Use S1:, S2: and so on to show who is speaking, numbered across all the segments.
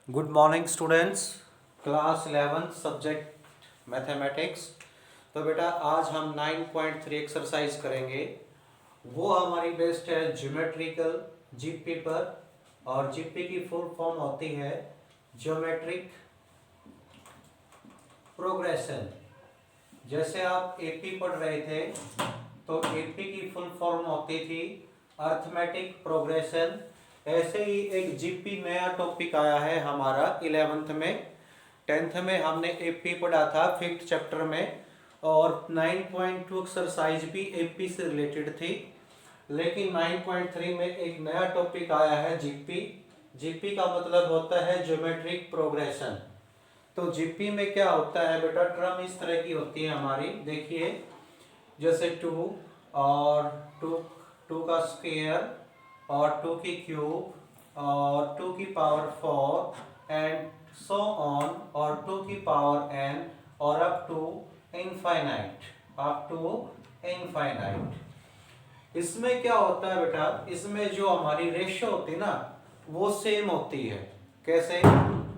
S1: Good morning students. Class 11 subject mathematics. तो बेटा आज हम 9.3 एक्सरसाइज करेंगे। वो हमारी बेस्ड है ज्योमेट्रिकल जीपी पर, और जीपी की फुल फॉर्म होती है ज्योमेट्रिक प्रोग्रेशन। जैसे आप एपी पढ़ रहे थे तो एपी की फुल फॉर्म होती थी अर्थमेटिक प्रोग्रेशन। ऐसे ही एक जीपी नया टॉपिक आया है हमारा 11th में। 10th में हमने एपी पढ़ा था 5th चैप्टर में, और 9.2 एक्सरसाइज भी एपी से रिलेटेड थी। लेकिन 9.3 में एक नया टॉपिक आया है जीपी। जीपी का मतलब होता है ज्योमेट्रिक प्रोग्रेशन। तो जीपी में क्या होता है बेटा, टर्म इस तरह की होती है हमारी। देखिए जैसे 2 और 2 2 का स्क्वायर और 2 की क्यूब और 2 की पावर 4 एंड सो ऑन, और 2 की पावर n, और अप टू इनफाइनाइट। इसमें क्या होता है बेटा, इसमें जो हमारी रेशियो होती है ना वो सेम होती है। कैसे?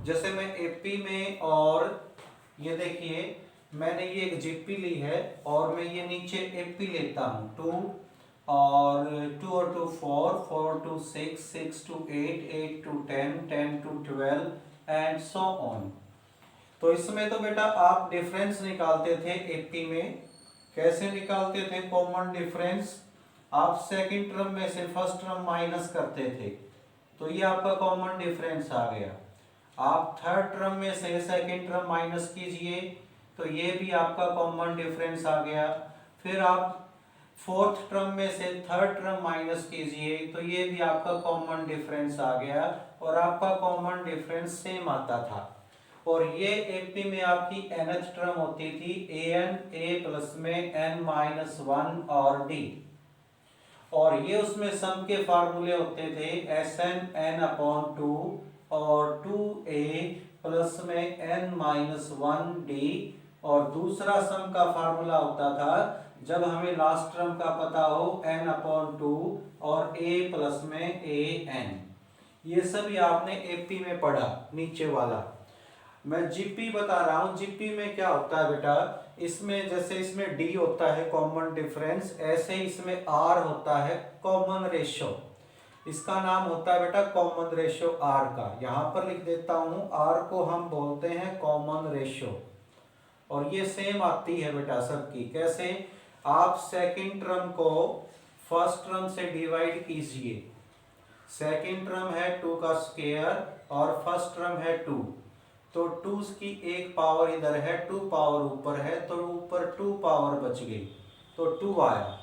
S1: जैसे मैं एपी में, और ये देखिए मैंने ये एक जीपी ली है और मैं ये नीचे एपी लेता हूँ 2 और 2 और 2 4, 4 to 6, 6 to 8, 8 to 10, 10 to 12 and so on. तो इसमें तो बेटा आप डिफरेंस निकालते थे एपी में। कैसे निकालते थे कॉमन डिफरेंस? आप सेकंड टर्म में से फर्स्ट टर्म माइनस करते थे, तो ये आपका कॉमन डिफरेंस आ गया। आप थर्ड टर्म में से सेकंड टर्म माइनस कीजिए तो ये भी आपका कॉमन डिफरेंस आ गया। फिर आप फोर्थ टर्म में से थर्ड टर्म माइनस कीजिए तो ये भी आपका कॉमन डिफरेंस आ गया, और आपका कॉमन डिफरेंस सेम आता था। और ये एपी में आपकी nth टर्म होती थी an, a प्लस में n-1 और d। और ये उसमें सम के फार्मूले होते थे Sn n/2 और 2a प्लस में n-1d। और दूसरा सम का फार्मूला होता था जब हमें लास्ट टर्म का पता हो n/2 और a प्लस में an। ये सभी आपने एपी में पढ़ा नीचे वाला। मैं जीपी बता रहा हूं। जीपी में क्या होता है बेटा, इसमें जैसे इसमें डी होता है कॉमन डिफरेंस, ऐसे ही इसमें आर होता है कॉमन रेशियो। इसका नाम होता है बेटा कॉमन रेशियो आर का। यहां पर लिख देता हूं, आर को हम बोलते हैं कॉमन रेशियो। और ये सेम आती है बेटा सबकी। कैसे? आप सेकंड टर्म को फर्स्ट टर्म से डिवाइड कीजिए। सेकंड टर्म है 2 का स्क्वायर और फर्स्ट टर्म है 2, तो 2 की एक पावर इधर है, 2 पावर ऊपर है, तो ऊपर 2 पावर बच गई, तो 2 आया।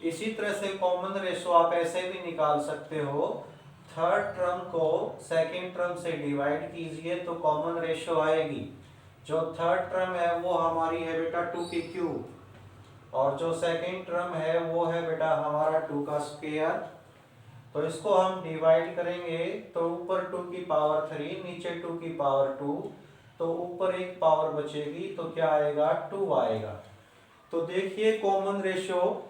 S1: इसी तरह से कॉमन रेशो आप ऐसे भी निकाल सकते हो। थर्ड टर्म को सेकंड टर्म से डिवाइड कीजिए तो कॉमन रेशो आएगी। जो थर्ड टर्म है वो हमारी है बेटा 2 की क्यूब, और जो सेकंड टर्म है वो है बेटा हमारा 2 का स्क्वायर। तो इसको हम डिवाइड करेंगे तो ऊपर 2 की पावर 3, नीचे 2 की पावर 2, तो ऊपर एक पावर बचेगी तो क्या आएगा, 2 आएगा। तो देखिए कॉमन रेशियो,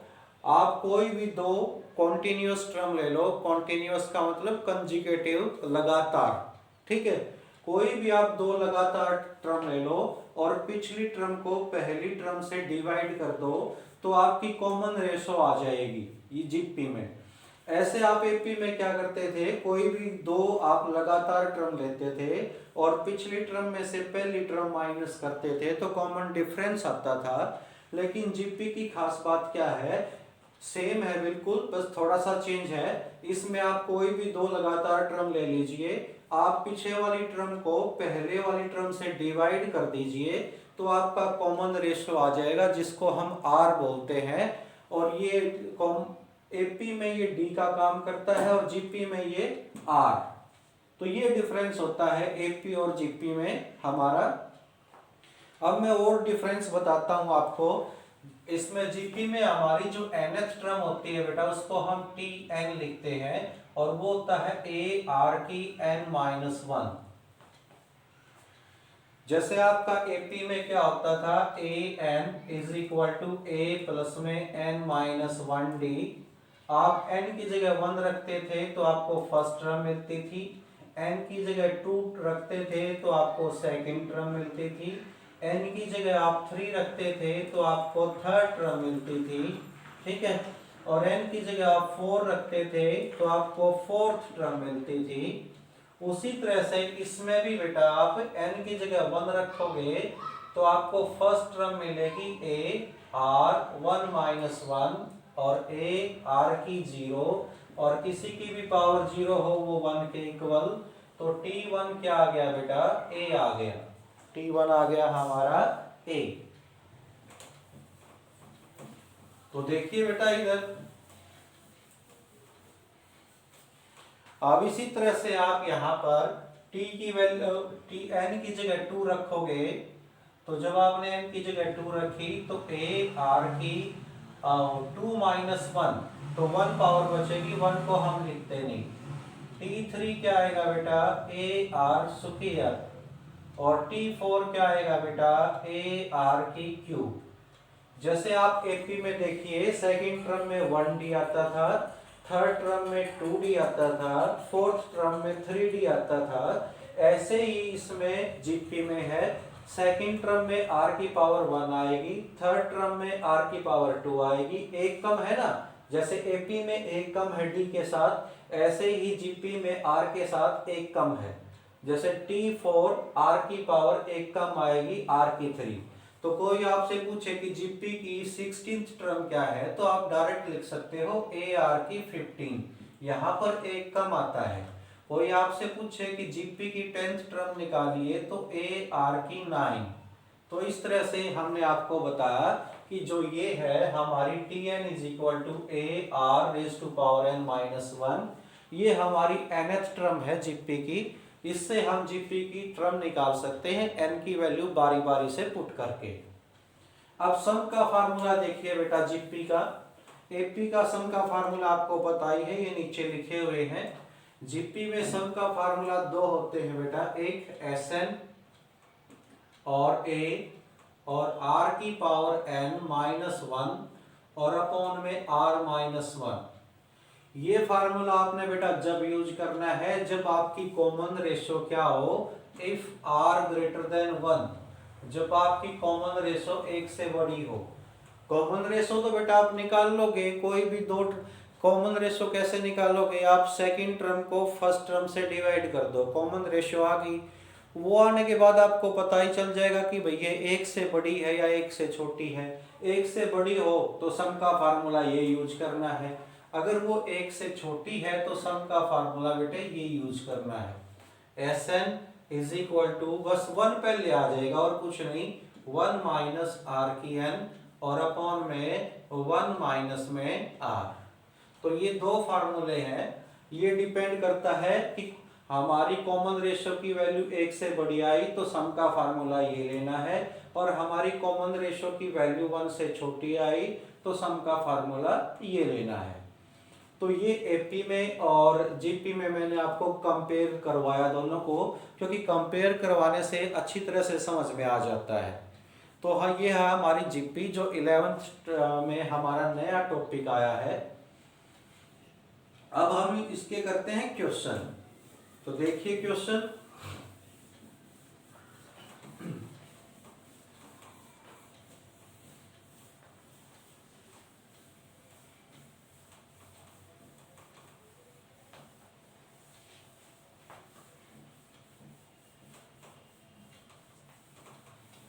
S1: आप कोई भी दो कॉन्टिन्यूअस टर्म ले लो। कॉन्टिन्यूअस का मतलब कंजिकेटिव, लगातार। ठीक है, कोई भी आप दो लगातार टर्म ले लो और पिछली टर्म को पहली टर्म से डिवाइड कर दो तो आपकी कॉमन रेशियो आ जाएगी ये जीपी में। ऐसे आप एपी में क्या करते थे, कोई भी दो आप लगातार टर्म लेते थे और पिछली टर्म में से पहली टर्म माइनस करते थे तो कॉमन डिफरेंस आता था। लेकिन जीपी की खास बात क्या है, सेम है बिल्कुल, बस थोड़ा सा चेंज है। इसमें आप कोई भी दो लगातार टर्म ले लीजिए, आप पीछे वाली टर्म को पहले वाली टर्म से डिवाइड कर दीजिए तो आपका कॉमन रेशियो आ जाएगा, जिसको हम आर बोलते हैं। और ये एपी में ये डी का काम करता है और जीपी में ये आर। तो ये डिफरेंस होता है एपी और जीपी में हमारा। अब मैं और डिफरेंस बताता हूं आपको। इसमें जीपी में हमारी जो nth टर्म होती है बेटा उसको हम टी एन लिखते हैं, और वो होता है ए आर की n-1। जैसे आपका एपी में क्या होता था, A n is equal to A plus में n-1d। आप n की जगह 1 रखते थे तो आपको फर्स्ट टर्म मिलती थी। n की जगह 2 रखते थे तो आपको सेकंड टर्म मिलती थी, n की जगह आप 3 रखते थे तो आपको थर्ड टर्म मिलती थी, ठीक है। और n की जगह आप 4 रखते थे तो आपको फोर्थ टर्म मिलती थी। उसी तरह से इसमें भी बेटा आप n की जगह 1 रखोगे तो आपको फर्स्ट टर्म मिलेगी a r 1 माइनस 1 और a r की 0 और किसी की भी पावर 0 हो वो 1 के इक्वल। तो t1 क्या आ गया बेटा, a आ गया, t1 आ गया हमारा a। तो देखिए बेटा इधर अब इसी तरह से आप यहां पर t की वैल्यू n की जगह 2 रखोगे तो जब आपने n की जगह 2 रखी तो a r की 2 माइनस 1 तो 1 पावर बचेगी, 1 को हम लिखते नहीं। t3 क्या आएगा बेटा, a r स्क्वायर और t4 क्या आएगा बेटा, a r की क्यूब। जैसे आप एपी में देखिए सेकंड टर्म में 1d आता था, थर्ड टर्म में 2d आता था, फोर्थ टर्म में 3d आता था, ऐसे ही इसमें जीपी में है सेकंड टर्म में r की पावर 1 आएगी, थर्ड टर्म में r की पावर 2 आएगी, एक कम है ना। जैसे एपी में एक कम है d के साथ, ऐसे ही जीपी में r के साथ एक कम है। जैसे t4 r की पावर एक कम आएगी r की 3। तो कोई आपसे पूछे कि जीपी की 16th टर्म क्या है तो आप डायरेक्ट लिख सकते हो ए आर की 15, यहाँ पर एक कम आता है। कोई आपसे पूछे कि जीपी की 10th टर्म निकालिए तो ए आर की 9। तो इस तरह से हमने आपको बताया कि जो ये है हमारी T n is equal to a r raise to power n minus 1, ये हमारी nth टर्म है जीपी की। इससे हम जीपी की टर्म निकाल सकते हैं n की वैल्यू बारी बारी से पुट करके। अब सम का फार्मूला देखिए बेटा जीपी का, एपी का सम का फार्मूला आपको पता ही है, ये नीचे लिखे हुए हैं। जीपी में सम का फार्मूला दो होते हैं बेटा, एक एसएन और ए और आर की पावर एन माइनस 1 और अपॉन में आर माइनस 1। ये फार्मूला आपने बेटा जब यूज करना है जब आपकी कॉमन रेशो क्या हो, इफ आर ग्रेटर देन 1, जब आपकी कॉमन रेशो 1 से बड़ी हो। कॉमन रेशो तो बेटा आप निकाल लोगे, कोई भी दो कॉमन रेशो कैसे निकालोगे, आप सेकंड टर्म को फर्स्ट टर्म से डिवाइड कर दो, कॉमन रेशो आ गई। वो आने के बाद आपको पता ही चल जाएगा कि भई ये 1 से बड़ी है या 1 से छोटी है। 1 से बड़ी हो तो सम का फार्मूला ये यूज करना है, अगर वो 1 से छोटी है तो सम का फार्मूला बेटे ये यूज करना है। S n is equal to, बस 1 पहले आ जाएगा और कुछ नहीं, 1 माइनस आर की एन और अपॉन में 1 माइनस में आर। तो ये दो फार्मूले हैं, ये डिपेंड करता है कि हमारी कॉमन रेशियो की वैल्यू 1 से बड़ी आई तो सम का फार्मूला ये लेना है, और हमारी कॉमन रेशियो की वैल्यू 1 से छोटी आई तो सम का फार्मूला ये लेना है। तो ये एपी में और जीपी में मैंने आपको कंपेयर करवाया दोनों को, क्योंकि कंपेयर करवाने से अच्छी तरह से समझ में आ जाता है। तो हाँ, ये है हमारी जीपी जो 11th में हमारा नया टॉपिक आया है। अब हम इसके करते हैं क्वेश्चन। तो देखिए क्वेश्चन,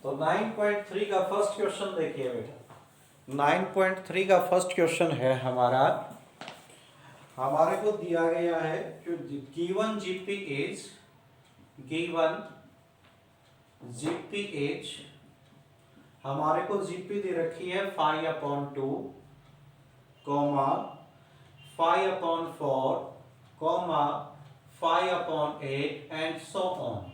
S1: तो 9.3 का फर्स्ट क्वेश्चन देखिए बेटा। 9.3 का फर्स्ट क्वेश्चन है हमारा, हमारे को दिया गया है given GP is, given GP is, हमारे को जीपी दे रखी है 5/2, comma 5/4, comma 5/8 and so on.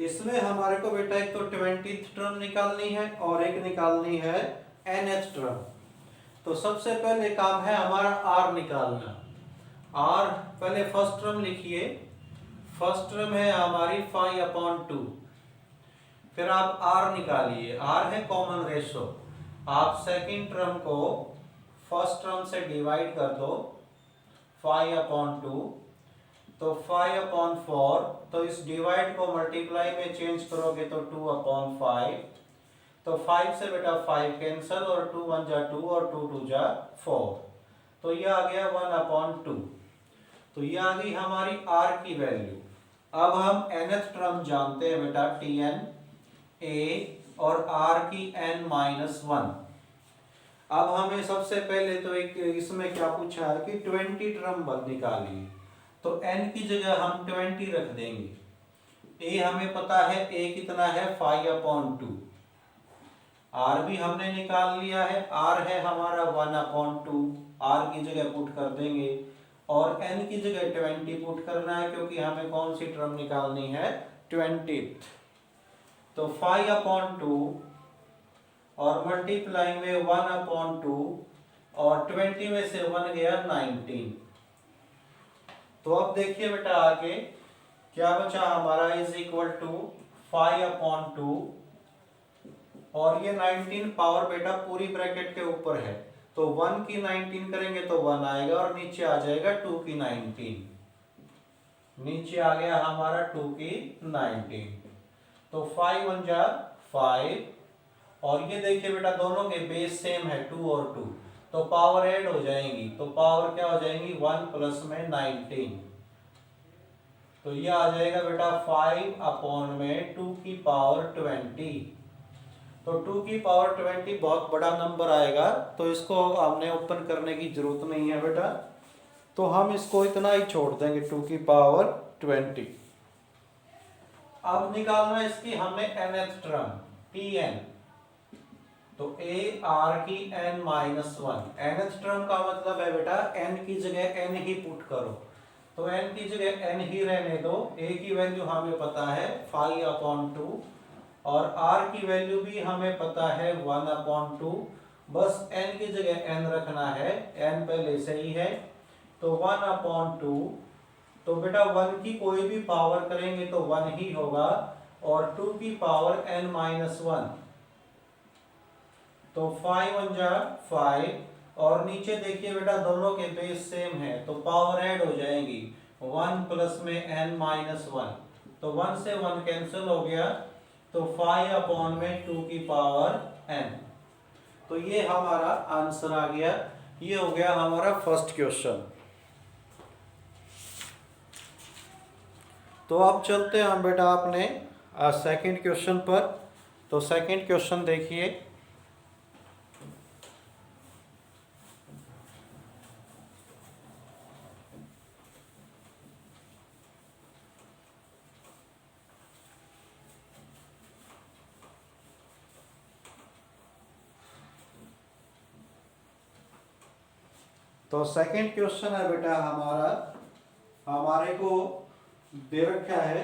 S1: इसमें हमारे को बेटा एक तो 20th टर्म निकालनी है और एक निकालनी है nth टर्म। तो सबसे पहले काम है हमारा r निकालना। r पहले फर्स्ट टर्म लिखिए, फर्स्ट टर्म है हमारी 5/2, फिर आप r निकालिए, r है कॉमन रेशो, आप सेकंड टर्म को फर्स्ट टर्म से डिवाइड कर दो 5/2, तो 5/4, तो इस डिवाइड को मल्टीप्लाई में चेंज करोगे तो 2/5, तो 5 से बेटा 5 कैंसल और 2 1 जा 2 और 2 2 जा 4, तो ये आ गया 1/2। तो ये आ गई हमारी r की वैल्यू। अब हम nth टर्म जानते हैं बेटा Tn a और r की n-1। अब हमें सबसे पहले तो एक इसमें क्या पूछा है कि 20 टर्म निकालिए, तो n की जगह हम 20 रख देंगे। a हमें पता है a कितना है 5/2, r भी हमने निकाल लिया है, r है हमारा 1/2, r की जगह पुट कर देंगे और n की जगह 20 पुट करना है क्योंकि हमें कौन सी टर्म निकालनी है 20th। तो 5/2 और मल्टीप्लाई में 1/2 और 20 में से 1 गया 19। तो अब देखिए बेटा आगे क्या बचा हमारा इज इक्वल टू 5/2 और ये 19 पावर बेटा पूरी ब्रैकेट के ऊपर है, तो 1 की 19 करेंगे तो 1 आएगा और नीचे आ जाएगा 2 की 19, नीचे आ गया हमारा 2 की 19। तो 5 1 जा 5 और ये देखिए बेटा दोनों के बेस सेम है 2 और 2, तो पावर ऐड हो जाएंगी, तो पावर क्या हो जाएंगी 1 प्लस में 19, तो ये आ जाएगा बेटा 5/2 की पावर 20। तो 2 की पावर 20 बहुत बड़ा नंबर आएगा, तो इसको हमने ओपन करने की जरूरत नहीं है बेटा, तो हम इसको इतना ही छोड़ देंगे 2 की पावर 20। अब निकालना है इसकी हमने nth टर्म Tn, तो a r की n-1। nth टर्म का मतलब है बेटा n की जगह n ही पुट करो, तो n की जगह n ही रहने दो, a की वैल्यू हमें पता है 5/2 और r की वैल्यू भी हमें पता है 1/2, बस n की जगह n रखना है, n पहले से ही है, तो 1/2। तो बेटा 1 की कोई भी पावर करेंगे तो 1 ही होगा और 2 की पावर n-1, तो 5 1 जा 5 और नीचे देखिए बेटा दोनों के बेस सेम है, तो पावर ऐड हो जाएंगी 1 प्लस में n-1, तो 1 से 1 कैंसिल हो गया, तो 5/2 की पावर n। तो ये हमारा आंसर आ गया, ये हो गया हमारा फर्स्ट क्वेश्चन। तो अब चलते हैं हम बेटा अपने सेकंड क्वेश्चन पर। तो सेकंड क्वेश्चन देखिए, तो सेकंड क्वेश्चन है बेटा हमारे को दे रखा है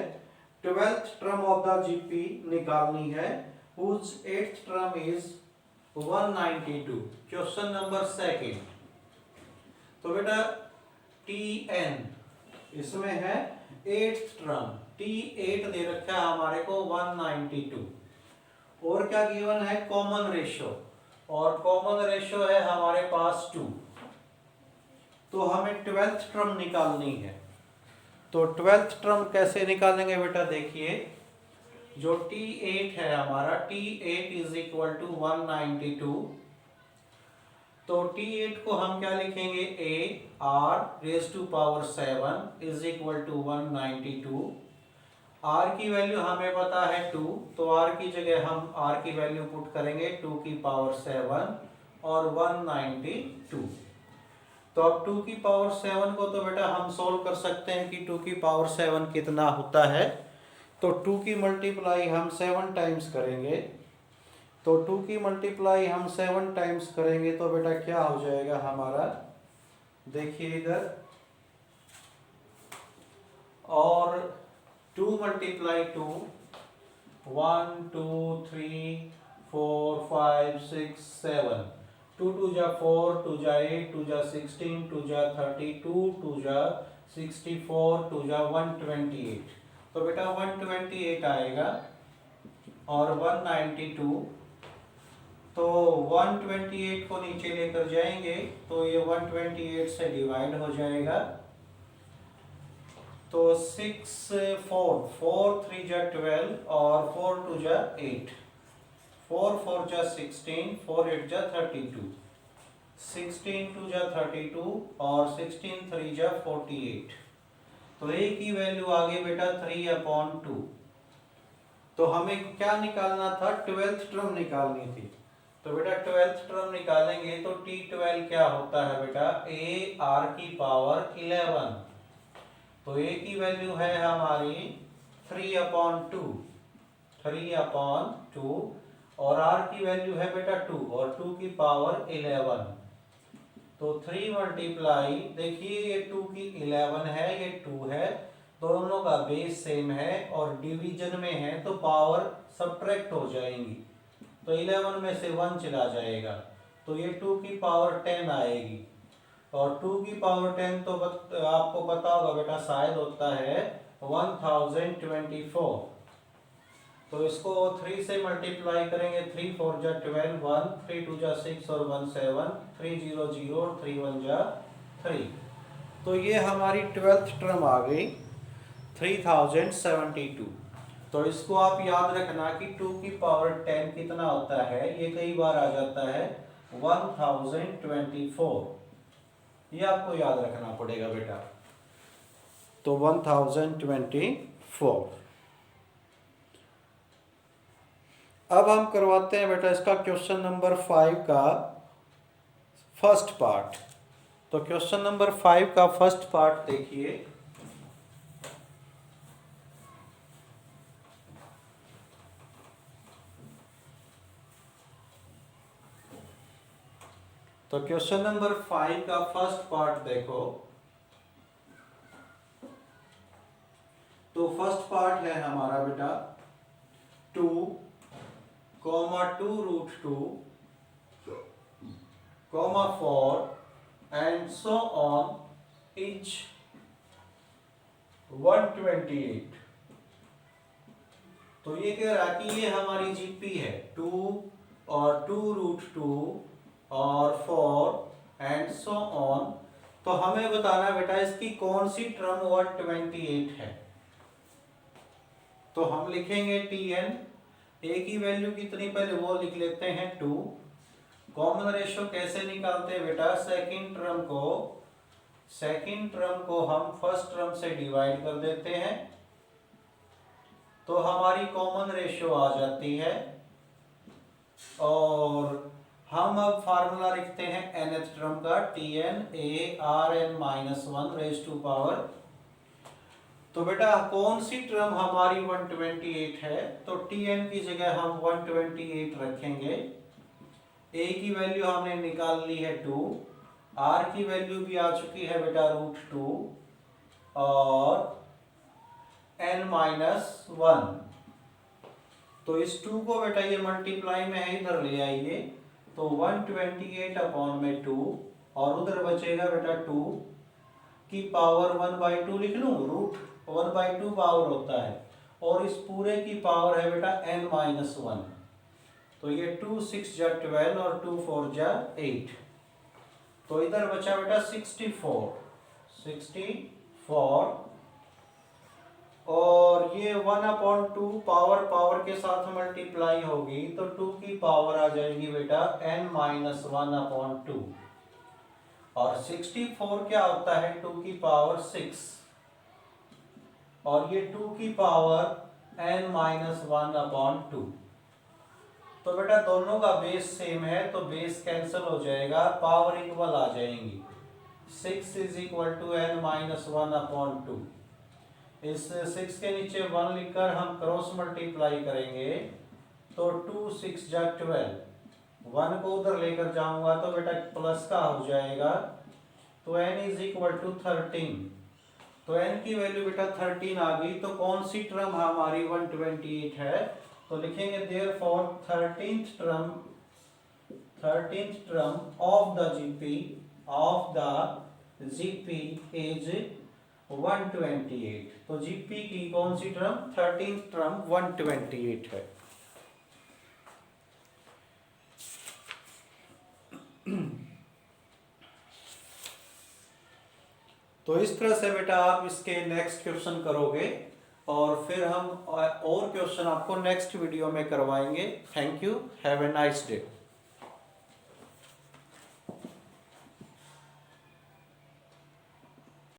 S1: 12th term of the GP निकालनी है, whose 8th term is 192। Question number second, तो बेटा Tn इसमें है 8th टर्म, T8 दे रखा है हमारे को 192 और क्या गिवन है कॉमन रेशियो, और कॉमन रेशियो है हमारे पास 2, तो हमें 12th टर्म निकालनी है। तो 12th टर्म कैसे निकालेंगे बेटा, देखिए जो T8 है हमारा T8 इज इक्वल टू 192, तो T8 को हम क्या लिखेंगे a r raise to power 7 is equal to 192। r की वैल्यू हमें पता है 2, तो r की जगह हम r की वैल्यू पुट करेंगे 2 की पावर 7 और 192। तो अब 2 की पावर 7 को तो बेटा हम सोल्व कर सकते हैं कि 2 की पावर 7 कितना होता है, तो 2 की मल्टीप्लाई हम 7 टाइम्स करेंगे, तो 2 की मल्टीप्लाई हम 7 टाइम्स करेंगे तो बेटा क्या हो जाएगा हमारा, देखिए इधर, और 2 मल्टीप्लाई 2 1 2 3 4 5 6 7, 2 2 जा 4, 2 जा 8, 2 जा 16, 2 जा 32, 2 जा 64, 2 जा 128, तो बेटा 128 आएगा और 192, तो 128 को नीचे लेकर जाएंगे तो ये 128 से डिवाइड हो जाएगा, तो 6 4 4 3 जा 12 और 4 2 जा 8, 4 4 जा 16, 4 8 जा 32, 16 2 जा 32 और 16 3 जा 48। तो a की वैल्यू आ गई बेटा 3/2। तो हमें क्या निकालना था, 12th टर्म निकालनी थी। तो बेटा 12th टर्म निकालेंगे तो t12 क्या होता है बेटा, a r की पावर 11। तो a की वैल्यू है हमारी 3/2, 3/2 और r की वैल्यू है बेटा 2 और 2 की पावर 11। तो 3 मल्टीप्लाई, देखिए ये 2 की 11 है, ये 2 है, दोनों का बेस सेम है और डिवीजन में है तो पावर सब्ट्रैक्ट हो जाएंगी। तो 11 में से 1 चला जाएगा तो ये 2 की पावर 10 आएगी। और 2 की पावर 10 तो आपको पता होगा बेटा शायद होता है 1024। तो इसको 3 से मल्टीप्लाई करेंगे, 3 4 जा 12, 1 3 2 जा 6 और 1 7, 3 0 0 और 3 1 जा 3। तो ये हमारी 12th टर्म आ गई 3072। तो इसको आप याद रखना कि 2 की पावर 10 कितना होता है, ये कई बार आ जाता है 1024। ये आपको याद रखना पड़ेगा बेटा। तो 1024। अब हम करवाते हैं बेटा इसका क्वेश्चन नंबर 5 का फर्स्ट पार्ट। तो क्वेश्चन नंबर 5 का फर्स्ट पार्ट देखिए। तो क्वेश्चन नंबर 5 का फर्स्ट पार्ट देखो। तो फर्स्ट पार्ट है हमारा बेटा 2, 2 root 2, 4 and so on each 128। तो ये कह रहा कि ये हमारी जीपी है 2 और 2 रूट 2 और 4 एंड सो ऑन। तो हमें बताना बेटा इसकी कौन सी टर्म 128 है। तो हम लिखेंगे tn, a की वैल्यू कितनी पहले वो लिख लेते हैं 2। कॉमन रेशियो कैसे निकालते हैं बेटा, सेकंड टर्म को हम फर्स्ट टर्म से डिवाइड कर देते हैं तो हमारी कॉमन रेशियो आ जाती है। और हम अब फार्मूला लिखते हैं nth टर्म का tn a rn-1 raise to power. तो बेटा कौन सी टर्म हमारी 128 है, तो tn की जगह हम 128 रखेंगे। a की वैल्यू हमने निकाल ली है 2, r की वैल्यू भी आ चुकी है बेटा √2 और n-1। तो इस 2 को बेटा ये मल्टीप्लाई में है, इधर ले आइए तो 128/2 और उधर बचेगा बेटा 2 की पावर 1/2 लिख लूं, √1/2 पावर होता है और इस पूरे की पावर है बेटा n-1। तो ये 2 6 जा 12 और 2 4 जा 8। तो इधर बचा बेटा 64 और ये 1/2 पावर के साथ मल्टीप्लाई होगी तो 2 की पावर आ जाएगी बेटा n-1/2 और 64 क्या होता है 2 की पावर 6 और ये 2 की पावर n-1/2। तो बेटा दोनों का बेस सेम है तो बेस कैंसिल हो जाएगा, पावर इक्वल आ जाएंगी। 6 = n-1/2। इस 6 के नीचे 1 लिखकर हम क्रॉस मल्टीप्लाई करेंगे तो 2 6 जा 12, 1 को उधर लेकर जाऊंगा तो बेटा प्लस का हो जाएगा तो n = 13। तो n की वैल्यू बेटा 13 आ गई। तो कौन सी टर्म हमारी 128 है, तो लिखेंगे therefore 13th term of the GP is 128। तो जीपी की कौन सी टर्म, 13th टर्म 128 है। तो इस तरह से बेटा आप इसके नेक्स्ट क्वेश्चन करोगे और फिर हम और क्वेश्चन आपको नेक्स्ट वीडियो में करवाएंगे। Thank you, have a nice day.